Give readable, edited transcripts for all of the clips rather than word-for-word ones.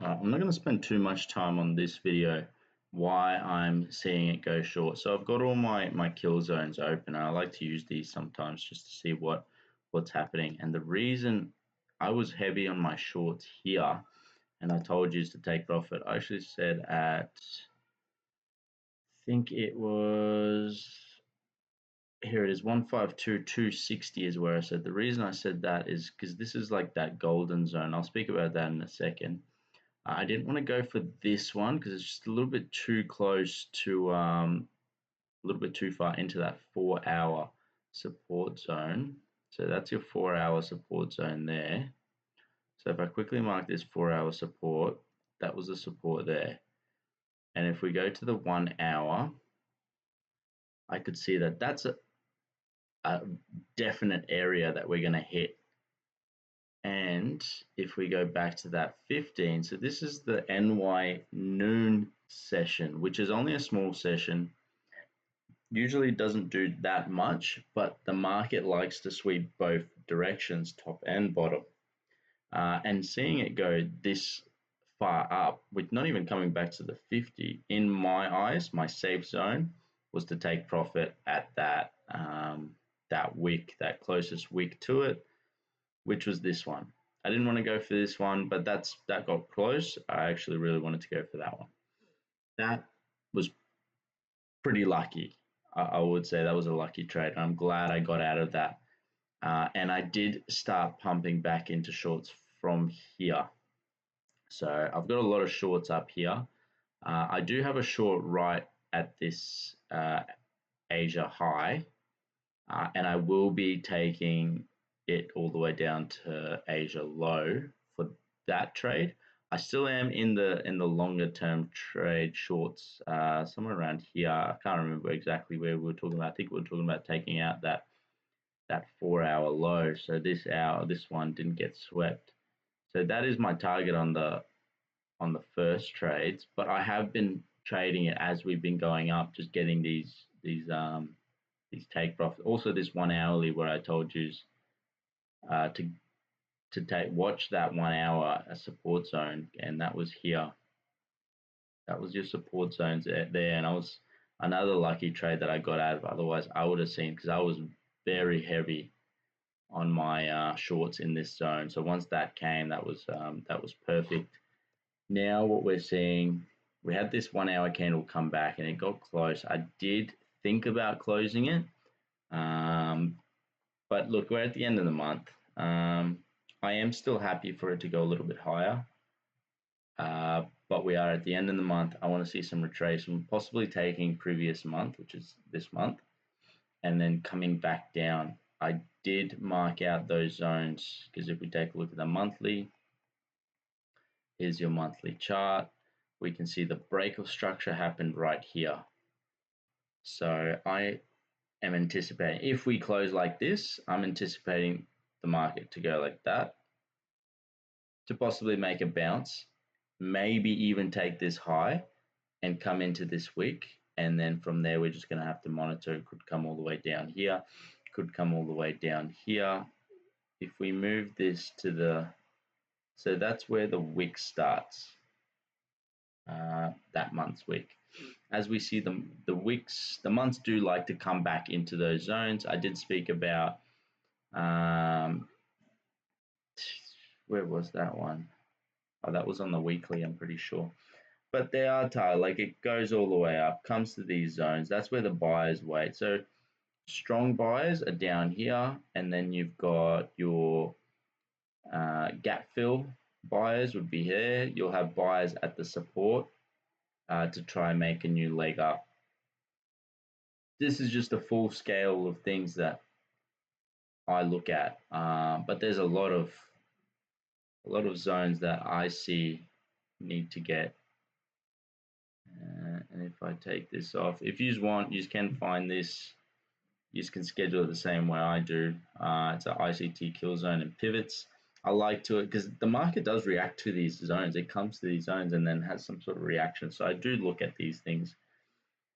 I'm not going to spend too much time on this video why I'm seeing it go short. So I've got all my kill zones open, and I like to use these sometimes just to see what's happening. And the reason I was heavy on my shorts here, and I told you to take profit. I actually said at, I think it was, here it is, 152.260 is where I said. The reason I said that is because this is like that golden zone. I'll speak about that in a second. I didn't want to go for this one because it's just a little bit too close to, a little bit too far into that 4-hour support zone. So that's your 4-hour support zone there. So if I quickly mark this 4-hour support, that was the support there. And if we go to the 1 hour, I could see that that's a definite area that we're going to hit. And if we go back to that 15, so this is the NY noon session, which is only a small session. Usually doesn't do that much, but the market likes to sweep both directions, top and bottom. And seeing it go this far up, with not even coming back to the 50, in my eyes, my safe zone was to take profit at that that wick, that closest wick to it, which was this one. I didn't want to go for this one, but that got close. I actually really wanted to go for that one. That was pretty lucky. I would say that was a lucky trade. I'm glad I got out of that. And I did start pumping back into shorts from here. So I've got a lot of shorts up here. I do have a short right at this Asia high, and I will be taking it all the way down to Asia low for that trade. I still am in the longer term trade shorts, somewhere around here. I can't remember exactly where we were talking about. I think we were talking about taking out that 4-hour low. So this one didn't get swept. So that is my target on the first trades. But I have been trading it as we've been going up, just getting these take profits. Also, this 1 hourly where I told you to watch that 1 hour support zone, and that was here. That was your support zones there, and I was another lucky trade that I got out of. Otherwise, I would have seen, because I was very heavy on my shorts in this zone. So once that came, that was perfect. Now what we're seeing, we had this 1 hour candle come back and it got close. I did think about closing it, but look, we're at the end of the month. I am still happy for it to go a little bit higher, but we are at the end of the month. I want to see some retracement, possibly taking previous month, which is this month, and then coming back down. I did mark out those zones because if we take a look at the monthly, here's your monthly chart. We can see the break of structure happened right here. So I am anticipating, if we close like this, I'm anticipating the market to go like that, to possibly make a bounce, maybe even take this high and come into this week. And then from there, we're just going to have to monitor. It could come all the way down here, could come all the way down here. If we move this to the, so that's where the wick starts, that month's wick. As we see the wicks, the months do like to come back into those zones. I did speak about, where was that one? Oh, that was on the weekly, I'm pretty sure. But they are tight, like it goes all the way up, comes to these zones. That's where the buyers wait. So strong buyers are down here, and then you've got your gap fill buyers would be here. You'll have buyers at the support to try and make a new leg up. This is just a full scale of things that I look at, but there's a lot of zones that I see need to get. And if I take this off, if you want, you can find this. You can schedule it the same way I do. It's an ICT kill zone and pivots. I like to it because the market does react to these zones. It comes to these zones and then has some sort of reaction. So I do look at these things.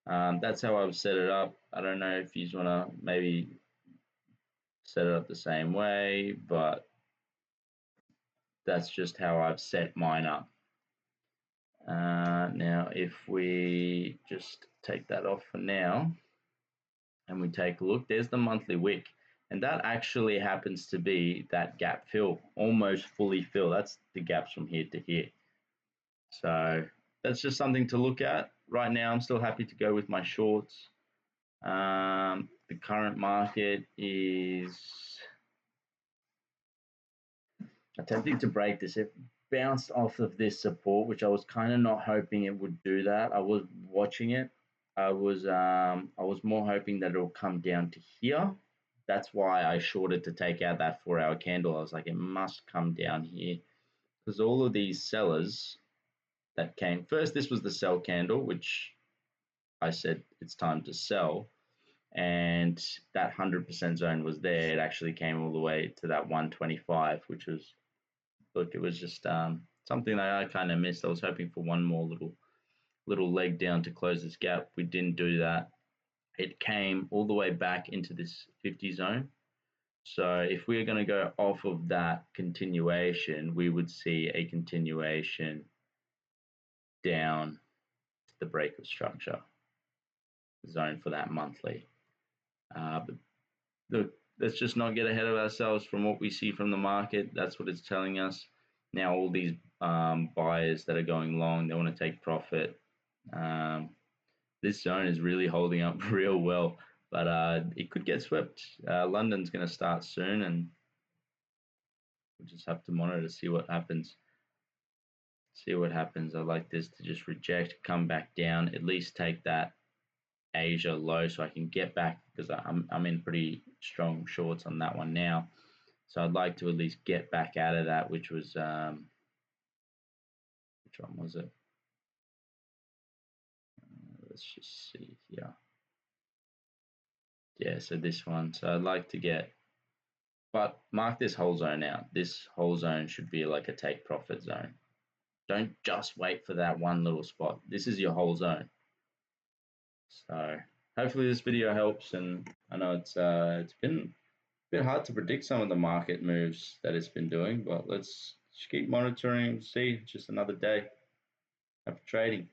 That's how I've set it up. I don't know if you want to maybe set it up the same way, but that's just how I've set mine up. Now, if we just take that off for now and we take a look, there's the monthly wick. And that actually happens to be that gap fill, almost fully fill. That's the gaps from here to here. So that's just something to look at. Right now, I'm still happy to go with my shorts. The current market is attempting to break this. It bounced off of this support, which I was kind of not hoping it would do that. I was watching it. I was more hoping that it'll come down to here. That's why I shorted to take out that 4-hour candle. I was like, it must come down here because all of these sellers that came first, this was the sell candle, which I said it's time to sell. And that 100% zone was there. It actually came all the way to that 125, which was, look, it was just something that I kind of missed. I was hoping for one more little leg down to close this gap. We didn't do that. It came all the way back into this 50 zone. So if we're going to go off of that continuation, we would see a continuation down to the break of structure zone for that monthly. But look, let's just not get ahead of ourselves from what we see from the market. That's what it's telling us. Now all these buyers that are going long, they want to take profit. This zone is really holding up real well, but it could get swept. London's going to start soon, and we'll just have to monitor to see what happens. See what happens. I like this to just reject, come back down, at least take that Asia low so I can get back because I'm in pretty strong shorts on that one now. So I'd like to at least get back out of that, which was which one was it? Let's just see here. Yeah, so this one. So I'd like to get, but mark this whole zone out. This whole zone should be like a take profit zone. Don't just wait for that one little spot. This is your whole zone. So hopefully this video helps, and I know it's been a bit hard to predict some of the market moves that it's been doing, but let's just keep monitoring and see. Just another day of trading.